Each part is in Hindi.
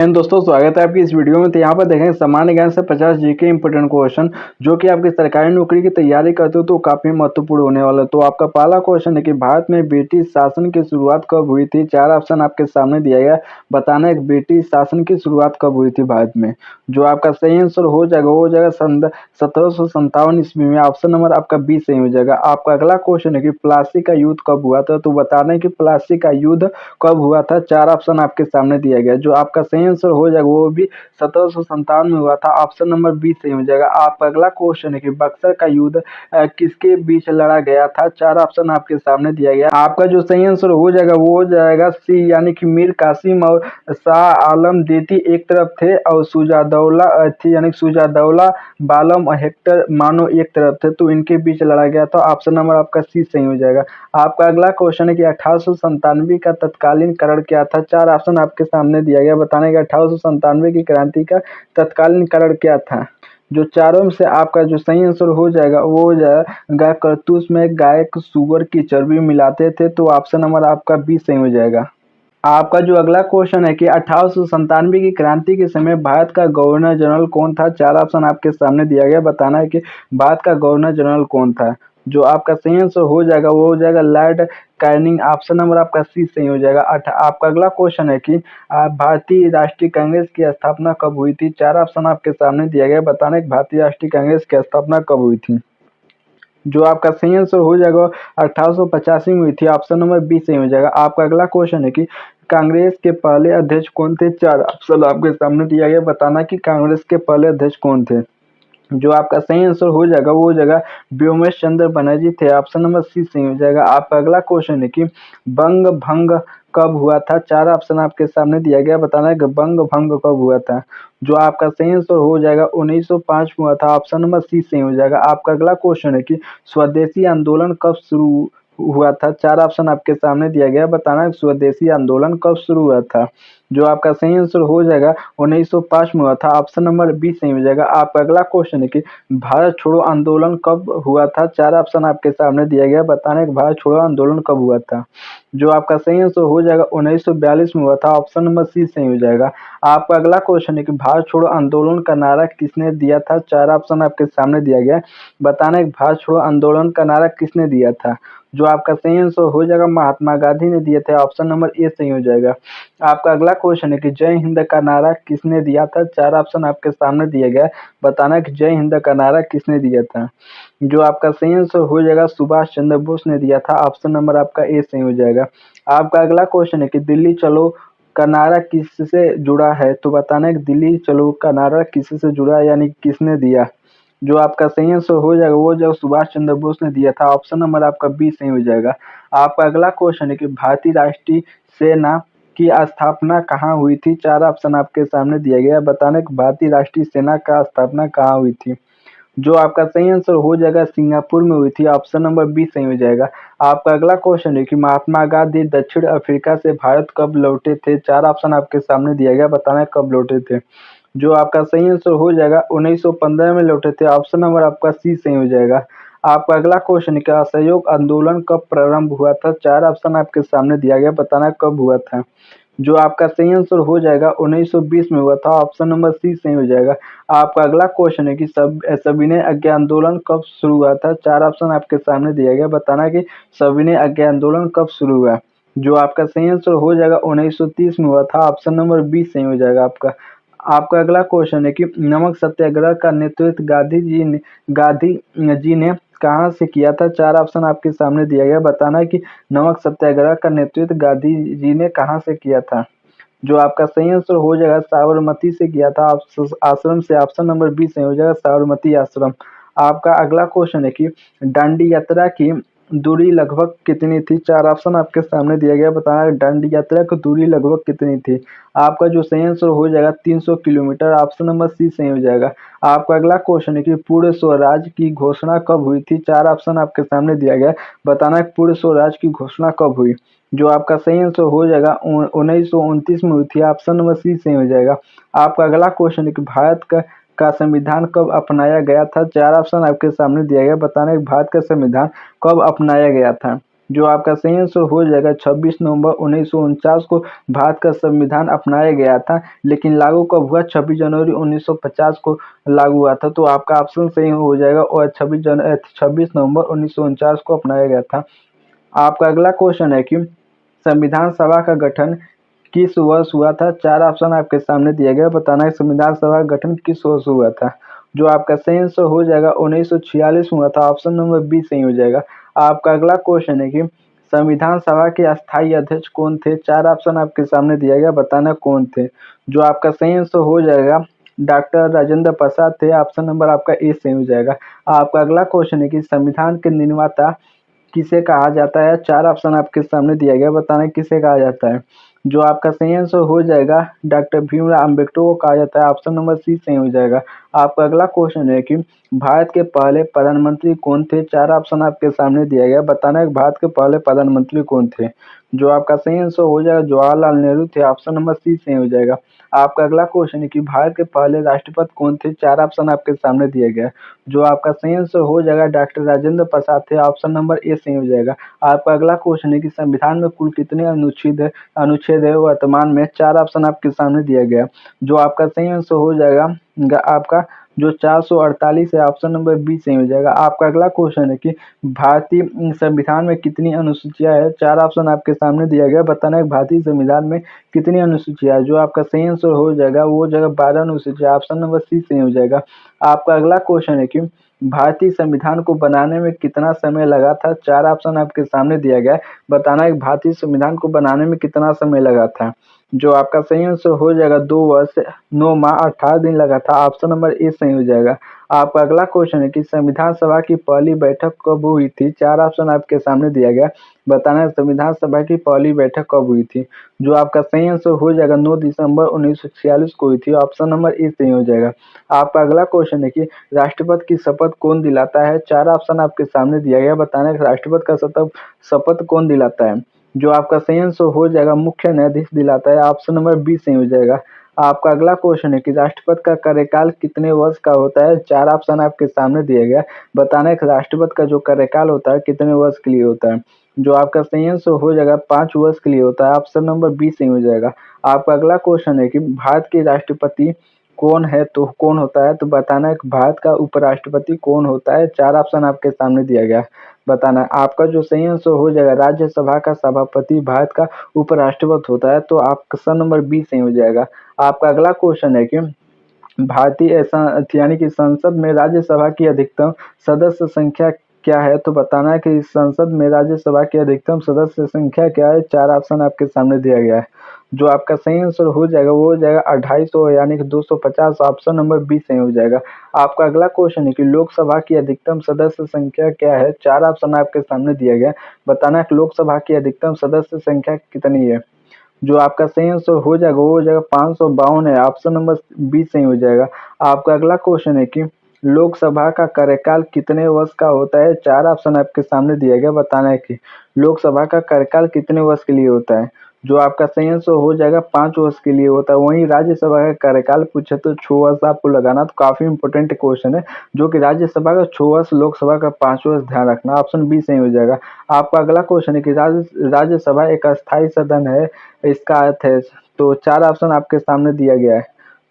दोस्तों स्वागत है आपकी इस वीडियो में। तो यहाँ पर देखेंगे सामान्य ज्ञान से 50 जीके इंपोर्टेंट क्वेश्चन जो कि आपकी सरकारी नौकरी की तैयारी करते हो तो काफी महत्वपूर्ण होने वाला है। तो आपका पहला क्वेश्चन है कि भारत में ब्रिटिश शासन की शुरुआत कब हुई थी। 4 ऑप्शन आपके सामने दिया गया, बताना है ब्रिटिश शासन की शुरुआत कब हुई थी भारत में। जो आपका सही आंसर हो जाएगा वो हो जाएगा 1757 ईस्वी में। ऑप्शन नंबर आपका बी सही हो जाएगा। आपका अगला क्वेश्चन है कि प्लासी का युद्ध कब हुआ था। तो बताना है कि प्लासी का युद्ध कब हुआ था। 4 ऑप्शन आपके सामने दिया गया। जो आपका सही आंसर हो जाएगा वो भी 1757 में हुआ था। ऑप्शन नंबर बी सही हो जाएगा। आपका अगला क्वेश्चन है कि बक्सर का युद्ध किसके बीच लड़ा गया था। 4 ऑप्शन आपके सामने दिया गया। आपका जो सही आंसर हो जाएगा वो हो जाएगा सी, यानी कि मीर कासिम और शाह आलम द्वितीय एक तरफ थे और सुजादौला थी, यानी सुजादौला बालम और हेक्टर मानो एक तरफ थे, तो इनके बीच लड़ा गया था। ऑप्शन नंबर आपका सी सही हो जाएगा। आपका अगला क्वेश्चन है कि 1897 का तत्कालीन कारण क्या था। 4 ऑप्शन आपके सामने दिया गया, बताने का 1897 की क्रांति का तत्कालीन कारण क्या था। जो चारों में से आपका जो सही आंसर हो जाएगा वो हो जाएगा करतूस में गाय सुअर की चर्बी मिलाते थे, तो ऑप्शन नंबर आपका बी सही हो जाएगा। आपका जो अगला क्वेश्चन है कि 1897 की क्रांति के समय भारत का गवर्नर जनरल कौन था। 4 ऑप्शन आपके सामने दिया गया, बताना है कि भारत का गवर्नर जनरल कौन था। जो आपका सही आंसर हो जाएगा वो हो जाएगा लॉर्ड कैनिंग। ऑप्शन नंबर आपका सी सही हो जाएगा। आपका अगला क्वेश्चन है कि भारतीय राष्ट्रीय कांग्रेस की स्थापना कब हुई थी। 4 ऑप्शन आपके सामने दिया गया, बताना है कि भारतीय राष्ट्रीय कांग्रेस की स्थापना कब हुई थी। जो आपका सही आंसर हो जाएगा 1885 में हुई थी। ऑप्शन नंबर बी सही हो जाएगा। आपका अगला क्वेश्चन है कि कांग्रेस के पहले अध्यक्ष कौन थे। 4 ऑप्शन आपके सामने दिया गया, बताना कि कांग्रेस के पहले अध्यक्ष कौन थे। जो आपका सही आंसर हो जाएगा वो हो जाएगा व्योमेश चंद्र बनर्जी थे। ऑप्शन नंबर सी सही हो जाएगा। आपका अगला क्वेश्चन है कि बंग भंग कब हुआ था। 4 ऑप्शन आपके सामने दिया गया, बताना है कि बंग भंग कब हुआ था। जो आपका सही आंसर हो जाएगा 1905 में हुआ था। ऑप्शन नंबर सी सही हो जाएगा। आपका अगला क्वेश्चन है कि स्वदेशी आंदोलन कब शुरू हुआ था। 4 ऑप्शन आपके सामने दिया गया, बताना है स्वदेशी आंदोलन कब शुरू हुआ था। जो आपका सही आंसर हो जाएगा 1905 में हुआ था। ऑप्शन नंबर बी सही हो जाएगा। आपका अगला क्वेश्चन है कि भारत छोड़ो आंदोलन कब हुआ था। 4 ऑप्शन आपके सामने दिया गया, बताना है कि भारत छोड़ो आंदोलन कब हुआ था। जो आपका सही आंसर हो जाएगा 1942 में हुआ था। ऑप्शन नंबर सी सही हो जाएगा। आपका अगला क्वेश्चन है कि भारत छोड़ो आंदोलन का नारा किसने दिया था। 4 ऑप्शन आपके सामने दिया गया, बताना है कि भारत छोड़ो आंदोलन का नारा किसने दिया था। जो आपका सही आंसर हो जाएगा महात्मा गांधी ने दिए थे। ऑप्शन नंबर ए सही हो जाएगा। आपका अगला क्वेश्चन है कि जय हिंद का नारा किसने दिया था। 4 ऑप्शन आपके सामने दिया गया, बताना है कि जय हिंद का नारा किसने दिया था। जो आपका सही आंसर हो जाएगा सुभाष चंद्र बोस ने दिया था। ऑप्शन नंबर आपका ए सही हो जाएगा। आपका अगला क्वेश्चन है कि दिल्ली चलो का नारा किससे जुड़ा है। तो बताना है कि दिल्ली चलो का नारा किससे जुड़ा है, यानी किसने दिया। जो आपका सही आंसर हो जाएगा वो जो सुभाष चंद्र बोस ने दिया था। ऑप्शन नंबर आपका बी सही हो जाएगा। आपका अगला क्वेश्चन है कि भारतीय राष्ट्रीय सेना की स्थापना कहाँ हुई थी। 4 ऑप्शन आपके सामने दिया गया है, बताना कि भारतीय राष्ट्रीय सेना का स्थापना कहाँ हुई थी। जो आपका सही आंसर हो जाएगा सिंगापुर में हुई थी। ऑप्शन नंबर बी सही हो जाएगा। आपका अगला क्वेश्चन है कि महात्मा गांधी दक्षिण अफ्रीका से भारत कब लौटे थे। 4 ऑप्शन आपके सामने दिया गया, बताना है कब लौटे थे। जो आपका सही आंसर हो जाएगा 1915 में लौटे थे। ऑप्शन नंबर आपका सी सही हो जाएगा। आपका अगला क्वेश्चन है कि असहयोग आंदोलन कब प्रारंभ हुआ था। 4 ऑप्शन आपके सामने दिया गया, बताना कब हुआ था। जो आपका सही आंसर हो जाएगा 1920 में हुआ था। ऑप्शन नंबर सी सही हो जाएगा। आपका अगला क्वेश्चन है कि सविनय अज्ञा आंदोलन कब शुरू हुआ था। 4 ऑप्शन आपके सामने दिया गया, बताना कि सविनय अज्ञा आंदोलन कब शुरू हुआ। जो आपका सही आंसर हो जाएगा 1930 में हुआ था। ऑप्शन नंबर बी सही हो जाएगा आपका। आपका अगला क्वेश्चन है कि नमक सत्याग्रह का नेतृत्व गांधी जी ने कहाँ से किया था। 4 ऑप्शन आपके सामने दिया गया, बताना है कि नमक सत्याग्रह का नेतृत्व गांधी जी ने कहाँ से किया था। जो आपका सही आंसर हो जाएगा साबरमती से किया था। आश्रम से। ऑप्शन नंबर बी सही हो जाएगा साबरमती आश्रम। आपका अगला क्वेश्चन है कि दांडी यात्रा की दूरी लगभग कितनी थी। 4 ऑप्शन आपके सामने दिया गया, बताना है दांडी यात्रा की दूरी लगभग कितनी थी। आपका जो सही आंसर हो जाएगा 300 किलोमीटर। ऑप्शन नंबर सी सही हो जाएगा। आपका अगला क्वेश्चन है कि पूर्ण स्वराज की घोषणा कब हुई थी। 4 ऑप्शन आपके सामने दिया गया, बताना है पूर्ण स्वराज की घोषणा कब हुई। जो आपका सही आंसर हो जाएगा 1929 में हुई थी। ऑप्शन नंबर सी सही हो जाएगा। आपका अगला क्वेश्चन है कि भारत का संविधान कब अपनाया गया था। 4 ऑप्शन आपके सामने दिया गया, बताना है कि भारत का संविधान कब अपनाया गया था। जो आपका सही आंसर हो जाएगा 26 नवंबर 1949 को भारत का संविधान अपनाया गया था, लेकिन लागू कब हुआ? 26 जनवरी 1950 को लागू हुआ था। तो आपका ऑप्शन सही हो जाएगा और 26 नवंबर 1949 को अपनाया गया था। आपका अगला क्वेश्चन है कि संविधान सभा का गठन किस वर्ष हुआ था? 4 ऑप्शन आपके सामने दिया गया, बताना है संविधान सभा का गठन किस वर्ष हुआ था। जो आपका सही आंसर हो जाएगा 1946 में हुआ था, ऑप्शन नंबर बी सही हो जाएगा। आपका अगला क्वेश्चन है कि संविधान सभा के अस्थायी अध्यक्ष कौन थे? 4 ऑप्शन आपके सामने दिया गया, बताना कौन थे। जो आपका सही आंसर हो जाएगा डॉक्टर राजेंद्र प्रसाद थे, ऑप्शन नंबर आपका ए सही हो जाएगा। आपका अगला क्वेश्चन है कि संविधान के निर्माता किसे कहा जाता है? 4 ऑप्शन आपके सामने दिया गया, बताना किसे कहा जाता है। जो आपका सही आंसर हो जाएगा डॉक्टर भीमराव अम्बेडकर को कहा जाता है, ऑप्शन नंबर सी सही हो जाएगा। आपका अगला क्वेश्चन है कि भारत के पहले प्रधानमंत्री कौन थे? 4 ऑप्शन आपके सामने दिया गया, बताना है भारत के पहले प्रधानमंत्री कौन थे। जो आपका सही आंसर हो जाएगा जवाहरलाल नेहरू थे, ऑप्शन नंबर सी सही हो जाएगा। आपका अगला क्वेश्चन है कि भारत के पहले राष्ट्रपति कौन थे? 4 ऑप्शन आपके सामने दिया गया। जो आपका सही आंसर हो जाएगा डॉक्टर राजेंद्र प्रसाद थे, ऑप्शन नंबर ए सही हो जाएगा। आपका अगला क्वेश्चन है कि संविधान में कुल कितने अनुच्छेद है वर्तमान में? 4 ऑप्शन आपके सामने दिया गया। जो आपका सही आंसर हो जाएगा आपका जो 448 है, ऑप्शन नंबर बी सही हो जाएगा। आपका अगला क्वेश्चन है कि भारतीय संविधान में कितनी अनुसूचियां है? 4 ऑप्शन आपके सामने दिया गया, बताना है भारतीय संविधान में कितनी अनुसूचियां है। जो आपका सही आंसर हो जाएगा वो जगह 12 अनुसूचियां, ऑप्शन नंबर सी सही हो जाएगा। आपका अगला क्वेश्चन है कि भारतीय संविधान को बनाने में कितना समय लगा था? 4 ऑप्शन आपके सामने दिया गया है, बताना है भारतीय संविधान को बनाने में कितना समय लगा था। जो आपका सही आंसर हो जाएगा 2 वर्ष 9 माह 18 दिन लगा था, ऑप्शन नंबर ए सही हो जाएगा। आपका अगला क्वेश्चन है कि संविधान सभा की पहली बैठक कब हुई थी? 4 ऑप्शन आपके सामने दिया गया, बताना है संविधान सभा की पहली बैठक कब हुई थी। जो आपका सही आंसर हो जाएगा 9 दिसंबर 1946 को हुई थी, ऑप्शन नंबर ए सही हो जाएगा। आपका अगला क्वेश्चन है कि राष्ट्रपति की शपथ कौन दिलाता है? 4 ऑप्शन आपके सामने दिया गया, बताना है राष्ट्रपति का शपथ कौन दिलाता है। जो आपका सही आंसर हो जाएगा मुख्य न्यायाधीश दिलाता है, ऑप्शन नंबर बी सही हो जाएगा। आपका अगला क्वेश्चन है कि राष्ट्रपति का कार्यकाल कितने वर्ष का होता है? 4 ऑप्शन आपके सामने दिया गया, बताना है राष्ट्रपति का जो कार्यकाल होता है कितने वर्ष के लिए होता है। जो आपका सही आंसर हो जाएगा 5 वर्ष के लिए होता है, ऑप्शन नंबर बी सही हो जाएगा। आपका अगला क्वेश्चन है कि भारत के राष्ट्रपति कौन है? तो कौन होता है? तो बताना है भारत का उपराष्ट्रपति कौन होता है? 4 ऑप्शन आपके सामने दिया गया, बताना है। आपका जो सही आंसर हो जाएगा राज्यसभा का सभापति भारत का उपराष्ट्रपति होता है, तो ऑप्शन नंबर बी सही हो जाएगा। आपका अगला क्वेश्चन है कि भारतीय यानी कि संसद में राज्यसभा की अधिकतम सदस्य संख्या क्या है? तो बताना है कि इस संसद में राज्यसभा की अधिकतम सदस्य संख्या क्या है? 4 ऑप्शन आपके सामने दिया गया है। जो आपका सही आंसर हो जाएगा वो हो जाएगा 250 यानी कि 250, ऑप्शन नंबर बी सही हो जाएगा। आपका अगला क्वेश्चन है कि लोकसभा की अधिकतम सदस्य संख्या क्या है? 4 ऑप्शन आपके सामने दिया गया, बताना है कि लोकसभा की अधिकतम सदस्य संख्या कितनी है। जो आपका सही आंसर हो जाएगा वो हो जाएगा 552 है, ऑप्शन नंबर बी सही हो जाएगा। आपका अगला क्वेश्चन है कि लोकसभा का कार्यकाल कितने वर्ष का होता है? 4 ऑप्शन आपके सामने दिया गया, बताना है कि लोकसभा का कार्यकाल कितने वर्ष के लिए होता है। जो आपका सही आंसर हो जाएगा 5 वर्ष के लिए होता है। वहीं राज्यसभा का कार्यकाल पूछे तो 6 वर्ष आपको लगाना, तो काफी इंपॉर्टेंट क्वेश्चन है। जो कि राज्यसभा का 6 वर्ष, लोकसभा का 5 वर्ष, ध्यान रखना, ऑप्शन बी सही हो जाएगा। आपका अगला क्वेश्चन है कि राज्यसभा एक अस्थायी सदन है, इसका अर्थ है। तो 4 ऑप्शन आपके सामने दिया गया है,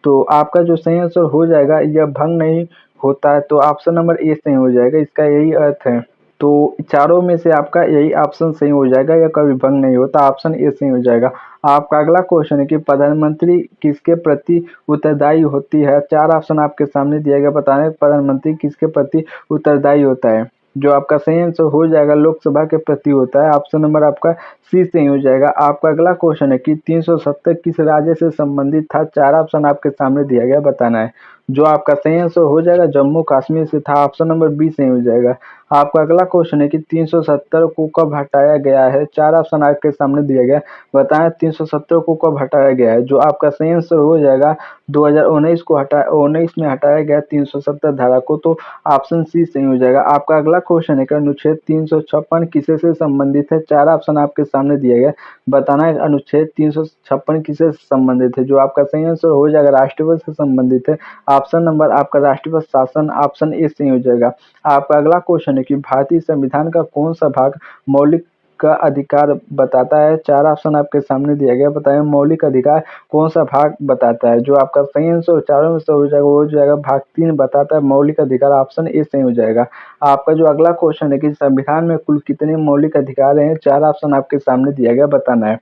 तो आपका जो सही आंसर हो जाएगा यह भंग नहीं होता है, तो ऑप्शन नंबर ए सही हो जाएगा, इसका यही अर्थ है। तो चारों में से आपका यही ऑप्शन सही हो जाएगा, यह कभी भंग नहीं होता, ऑप्शन ए सही हो जाएगा। आपका अगला क्वेश्चन है कि प्रधानमंत्री किसके प्रति उत्तरदायी होती है? 4 ऑप्शन आपके सामने दिया गया, बताना है प्रधानमंत्री किसके प्रति उत्तरदायी होता है। जो आपका सही आंसर हो जाएगा लोकसभा के प्रति होता है, ऑप्शन नंबर आपका सी सही हो जाएगा। आपका अगला क्वेश्चन है कि 370 किस राज्य से संबंधित था? 4 ऑप्शन आपके सामने दिया गया, बताना है। जो आपका सही आंसर हो जाएगा जम्मू कश्मीर से था, ऑप्शन नंबर बी सही हो जाएगा। आपका अगला क्वेश्चन है कि 370 को कब हटाया गया है? 4 ऑप्शन आपके सामने दिया गया, बताएं 370 को कब हटाया गया है। जो आपका सही आंसर हो जाएगा 2019 को 19 में हटाया गया 370 धारा को, तो ऑप्शन सी सही हो जाएगा। आपका अगला क्वेश्चन है कि अनुच्छेद 356 किसे से संबंधित है? 4 ऑप्शन आपके सामने दिया गया, बताना है अनुच्छेद 356 किसे से संबंधित है। जो आपका सही आंसर हो जाएगा राष्ट्रपति से संबंधित है, ऑप्शन नंबर आपका राष्ट्रपति शासन, ऑप्शन ए सही हो जाएगा। आपका अगला क्वेश्चन है कि भारतीय संविधान का कौन सा भाग मौलिक का अधिकार बताता है? 4 ऑप्शन आपके सामने दिया गया, बताएं मौलिक अधिकार कौन सा भाग बताता है? जो आपका सही आंसर चारों में से हो जाएगा वो हो जाएगा भाग 3 बताता है मौलिक अधिकार, ऑप्शन ए सही हो जाएगा। आपका जो अगला क्वेश्चन है कि संविधान में कुल कितने मौलिक अधिकार हैं? 4 ऑप्शन आपके सामने दिया गया, बताना है।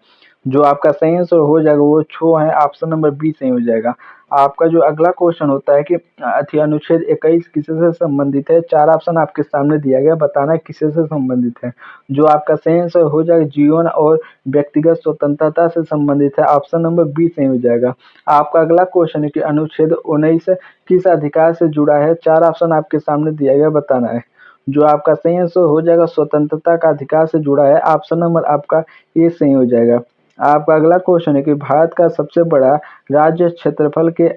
जो आपका सही आंसर हो जाएगा वो 6 है, ऑप्शन नंबर बी सही हो जाएगा। आपका जो अगला क्वेश्चन होता है कि अनुच्छेद 21 किससे संबंधित है? 4 ऑप्शन आपके सामने दिया गया, बताना है किससे संबंधित है। जो आपका सही आंसर हो जाएगा जीवन और व्यक्तिगत स्वतंत्रता से संबंधित है, ऑप्शन नंबर बी सही हो जाएगा। आपका अगला क्वेश्चन है कि अनुच्छेद 19 किस अधिकार से जुड़ा है? 4 ऑप्शन आपके सामने दिया गया, बताना है। जो आपका सही आंसर हो जाएगा स्वतंत्रता का अधिकार से जुड़ा है, ऑप्शन नंबर आपका ए सही हो जाएगा। आपका अगला क्वेश्चन है कि भारत का सबसे बड़ा राज्य क्षेत्रफल के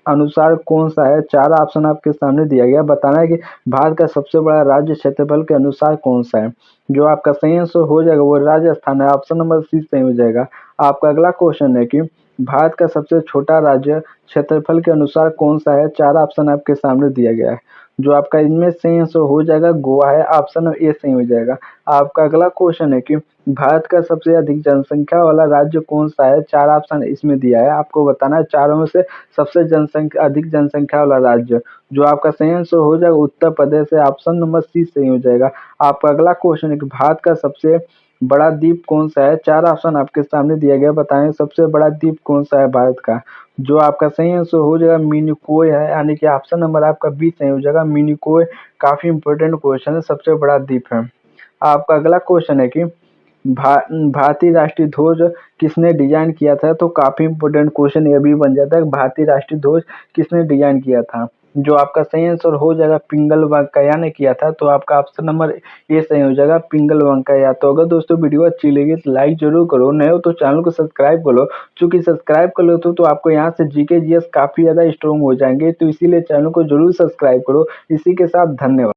अनुसार कौन सा है? 4 ऑप्शन आपके सामने दिया गया, बताना है कि भारत का सबसे बड़ा राज्य क्षेत्रफल के अनुसार कौन सा है। जो आपका सही आंसर हो जाएगा वो राजस्थान है, ऑप्शन नंबर सी सही हो जाएगा। आपका अगला क्वेश्चन है कि भारत का सबसे छोटा राज्य क्षेत्रफल के अनुसार कौन सा है? 4 ऑप्शन आपके सामने दिया गया है। जो आपका इनमें सही आंसर हो जाएगा गोवा है, ऑप्शन ए सही हो जाएगा। आपका अगला क्वेश्चन है कि भारत का सबसे अधिक जनसंख्या वाला राज्य कौन सा है? 4 ऑप्शन इसमें दिया है, आपको बताना है चारों में से सबसे अधिक जनसंख्या वाला राज्य। जो आपका सही आंसर हो जाएगा उत्तर प्रदेश है, ऑप्शन नंबर सी सही हो जाएगा। आपका अगला क्वेश्चन है कि भारत का सबसे बड़ा द्वीप कौन सा है? 4 ऑप्शन आपके सामने दिया गया, बताएं सबसे बड़ा द्वीप कौन सा है भारत का। जो आपका सही आंसर हो जाएगा मिनिकोय है, यानी कि ऑप्शन नंबर आपका बी सही हो जाएगा। मिनिकोय काफी इंपॉर्टेंट क्वेश्चन है, सबसे बड़ा द्वीप है। आपका अगला क्वेश्चन है कि भारतीय राष्ट्रीय ध्वज किसने डिजाइन किया था? तो काफी इंपोर्टेंट क्वेश्चन ये भी बन जाता है, भारतीय राष्ट्रीय ध्वज किसने डिजाइन किया था? जो आपका सही आंसर हो जाएगा पिंगल वेंकैया ने किया था, तो आपका ऑप्शन नंबर ए सही हो जाएगा पिंगल वेंकैया। तो अगर दोस्तों वीडियो अच्छी लगी तो लाइक जरूर करो, नए हो तो चैनल को सब्सक्राइब करो, क्योंकि सब्सक्राइब कर लो तो आपको यहाँ से जीके जीएस काफी ज्यादा स्ट्रॉन्ग हो जाएंगे, तो इसीलिए चैनल को जरूर सब्सक्राइब करो। इसी के साथ धन्यवाद।